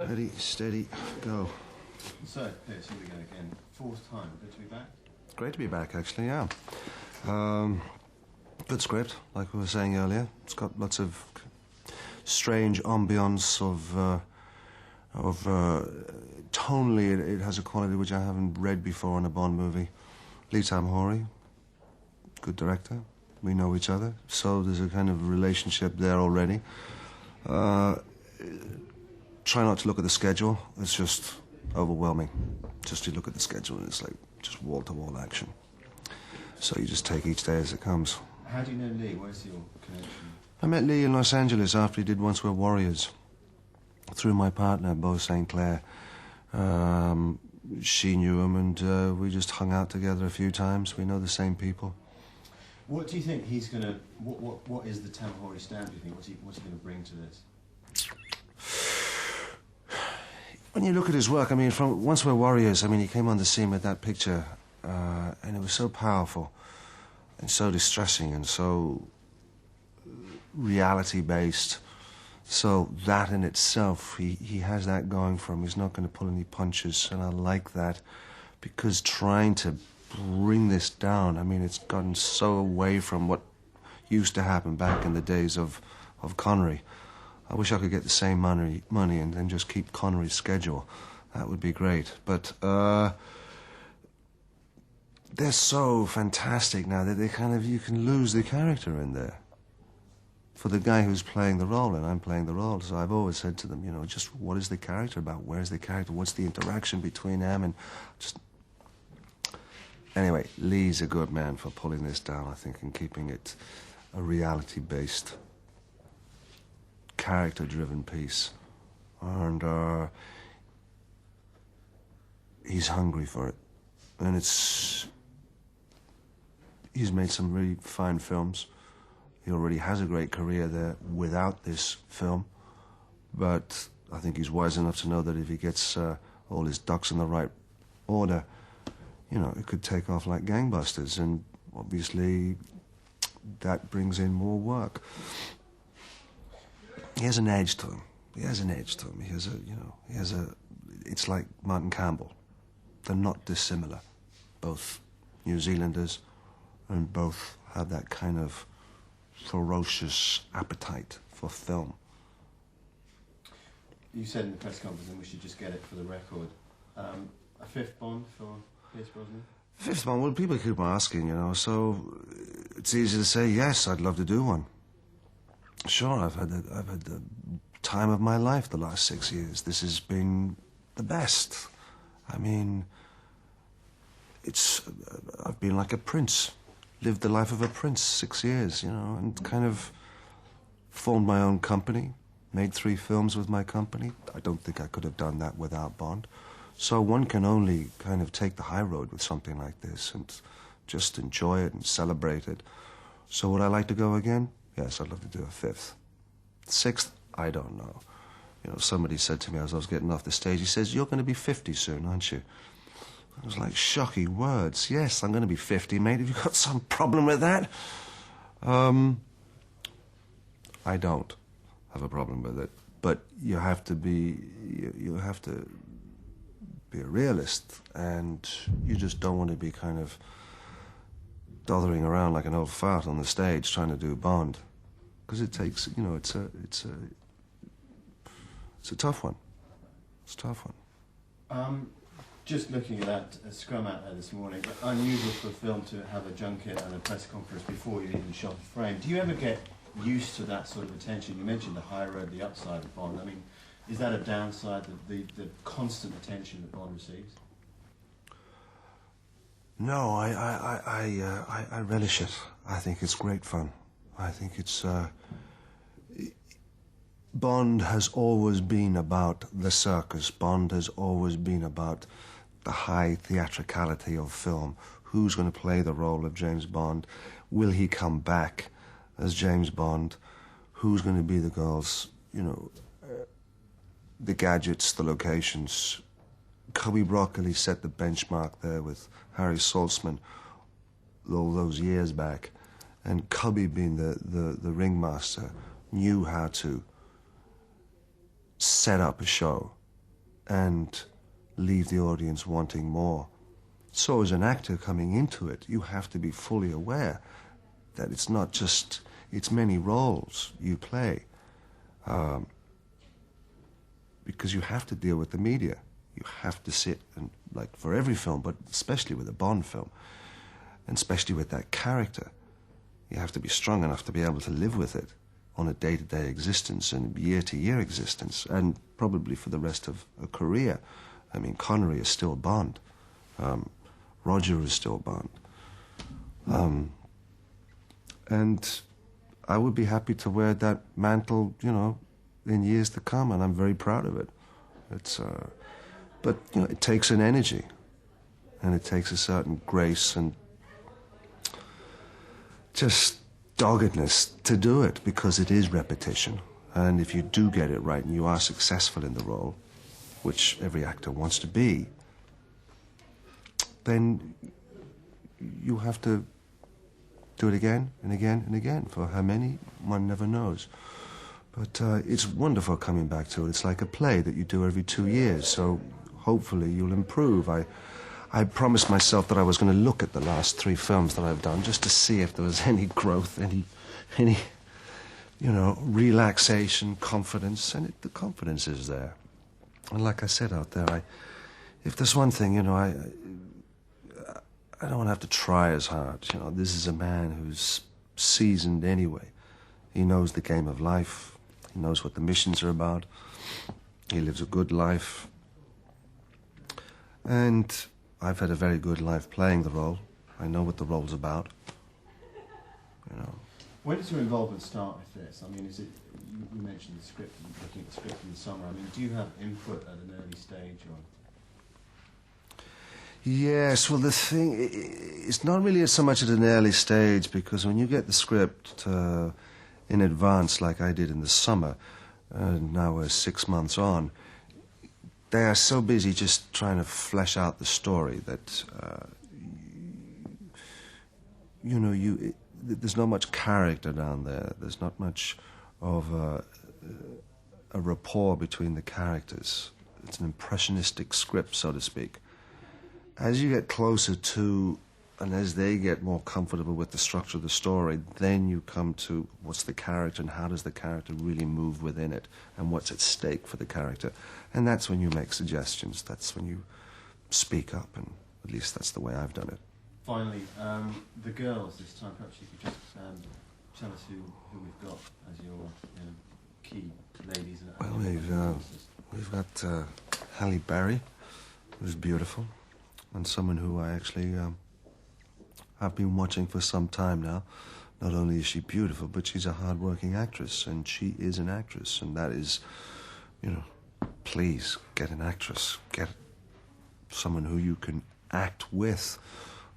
Ready, steady, go. So, Piers, here we go again. Fourth time. Good to be back? Great to be back, actually, yeah. Good script, like we were saying earlier. It's got lots of strange ambience of tonally, it has a quality which I haven't read before in a Bond movie. Lee Tamhori, good director. We know each other, so there's a kind of relationship there already. Try not to look at the schedule. It's just overwhelming. Just you look at the schedule and it's like just wall-to-wall action. So you just take each day as it comes. How do you know Lee? Where's your connection? I met Lee in Los Angeles after he did Once We're Warriors. Through my partner, Beau St. Clair. She knew him and we just hung out together a few times. We know the same people. What do you think he's going to... What is the Tamhori stamp, do you think? What's he going to bring to this? When you look at his work, I mean, from Once We're Warriors, I mean, he came on the scene with that picture, and it was so powerful and so distressing and so reality-based. So that in itself, he has that going for him. He's not going to pull any punches, and I like that, because trying to bring this down, I mean, it's gotten so away from what used to happen back in the days of Connery. I wish I could get the same money and then just keep Connery's schedule. That would be great. But they're so fantastic now that they kind of, you can lose the character in there. For the guy who's playing the role, and I'm playing the role, so I've always said to them, you know, just what is the character about? Where's the character? What's the interaction between them? And just... Anyway, Lee's a good man for pulling this down, I think, and keeping it a reality-based, character-driven piece. And he's hungry for it. And he's made some really fine films. He already has a great career there without this film. But I think he's wise enough to know that if he gets all his ducks in the right order, you know, it could take off like gangbusters. And obviously, that brings in more work. He has an edge to him. He has an edge to him. He has a, you know, he has a... It's like Martin Campbell. They're not dissimilar. Both New Zealanders, and both have that kind of ferocious appetite for film. You said in the press conference, and we should just get it for the record, a fifth Bond for Pierce Brosnan? Fifth Bond, well, people keep asking, you know, so it's easy to say, yes, I'd love to do one. Sure, I've had the time of my life the last 6 years. This has been the best. I mean, I've been like a prince, lived the life of a prince 6 years, you know, and kind of formed my own company, made 3 films with my company. I don't think I could have done that without Bond. So one can only kind of take the high road with something like this and just enjoy it and celebrate it. So would I like to go again? Yes, I'd love to do a 5th. 6th, I don't know. You know, somebody said to me as I was getting off the stage, he says, you're going to be 50 soon, aren't you? I was like, shocking words. Yes, I'm going to be 50, mate. Have you got some problem with that? I don't have a problem with it. But you have to be, you have to be a realist, and you just don't want to be kind of dothering around like an old fart on the stage trying to do Bond, because it takes, you know, it's a tough one. It's a tough one. Just looking at that scrum out there this morning, unusual for a film to have a junket and a press conference before you even shot a frame. Do you ever get used to that sort of attention? You mentioned the high road, the upside of Bond. I mean, is that a downside, the constant attention that Bond receives? No, I relish it. I think it's great fun. I think it's... Bond has always been about the circus. Bond has always been about the high theatricality of film. Who's going to play the role of James Bond? Will he come back as James Bond? Who's going to be the girls? You know, the gadgets, the locations. Cubby Broccoli set the benchmark there with Harry Saltzman all those years back. And Cubby, being the ringmaster, knew how to set up a show and leave the audience wanting more. So as an actor coming into it, you have to be fully aware that it's not just, it's many roles you play. Because you have to deal with the media. You have to sit and, like for every film, but especially with a Bond film, and especially with that character, you have to be strong enough to be able to live with it on a day-to-day existence and year-to-year existence, and probably for the rest of a career. I mean, Connery is still Bond. Roger is still Bond. And I would be happy to wear that mantle, you know, in years to come, and I'm very proud of it. It's, but, you know, it takes an energy, and it takes a certain grace and just doggedness to do it, because it is repetition. And if you do get it right and you are successful in the role, which every actor wants to be, then you have to do it again and again and again. For how many, one never knows. But it's wonderful coming back to it. It's like a play that you do every 2 years, so hopefully you'll improve. I promised myself that I was going to look at the last 3 films that I've done just to see if there was any growth, any you know, relaxation, confidence, and the confidence is there. And like I said out there, if there's one thing, you know, I don't want to have to try as hard. You know, this is a man who's seasoned anyway. He knows the game of life. He knows what the missions are about. He lives a good life. And I've had a very good life playing the role. I know what the role's about. You know. When does your involvement start with this? I mean, is it, you mentioned the script, looking at the script in the summer. I mean, do you have input at an early stage? Or? Yes, well, the thing, it's not really so much at an early stage, because when you get the script in advance, like I did in the summer, now we're 6 months on, they are so busy just trying to flesh out the story that, you know, there's not much character down there. There's not much of a rapport between the characters. It's an impressionistic script, so to speak. As you get closer to, and as they get more comfortable with the structure of the story, then you come to what's the character and how does the character really move within it and what's at stake for the character. And that's when you make suggestions. That's when you speak up, and at least that's the way I've done it. Finally, the girls this time, perhaps you could just tell us who we've got as your key ladies. Well, we've got Halle Berry, who's beautiful, and someone who I actually I've been watching for some time now. Not only is she beautiful, but she's a hard-working actress, and she is an actress, and that is, you know, please get an actress, get someone who you can act with,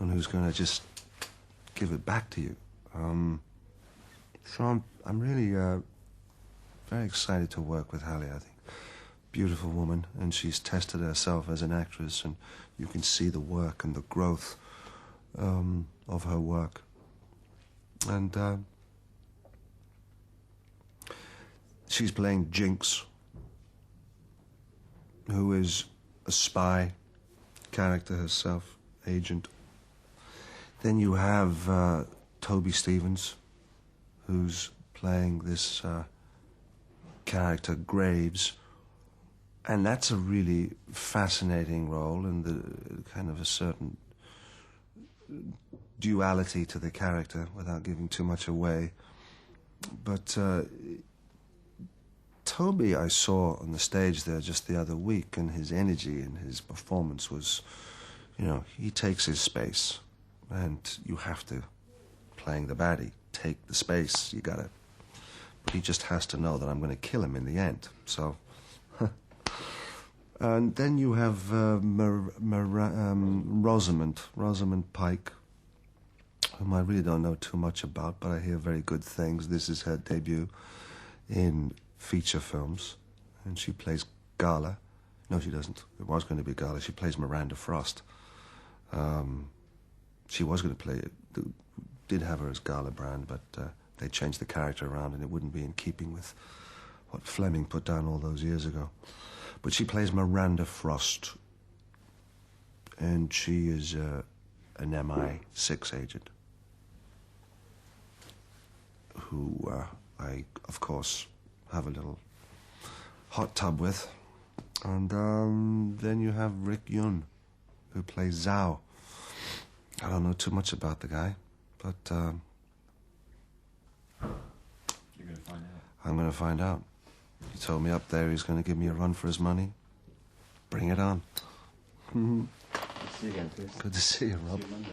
and who's going to just give it back to you. So I'm really very excited to work with Halle. I think beautiful woman, and she's tested herself as an actress, and you can see the work and the growth of her work. And she's playing Jinx, who is a spy character herself, agent. Then you have Toby Stephens, who's playing this character, Graves. And that's a really fascinating role, and the kind of a certain duality to the character without giving too much away. But Toby I saw on the stage there just the other week, and his energy and his performance was, you know, he takes his space, and you have to, playing the baddie, take the space. You gotta, but he just has to know that I'm going to kill him in the end. So, and then you have Rosamund Pike, whom I really don't know too much about, but I hear very good things. This is her debut in feature films, and she plays Gala. No, she doesn't. It was going to be Gala. She plays Miranda Frost. She was going to play it. Did have her as Gala Brand, but they changed the character around, and it wouldn't be in keeping with what Fleming put down all those years ago. But she plays Miranda Frost, and she is an MI6 agent who I, of course, have a little hot tub with. And then you have Rick Yun, who plays Zhao. I don't know too much about the guy, but You're going to find out. I'm going to find out. He told me up there he's going to give me a run for his money. Bring it on. See you again, Chris. Good to see you, Rob. See you Monday.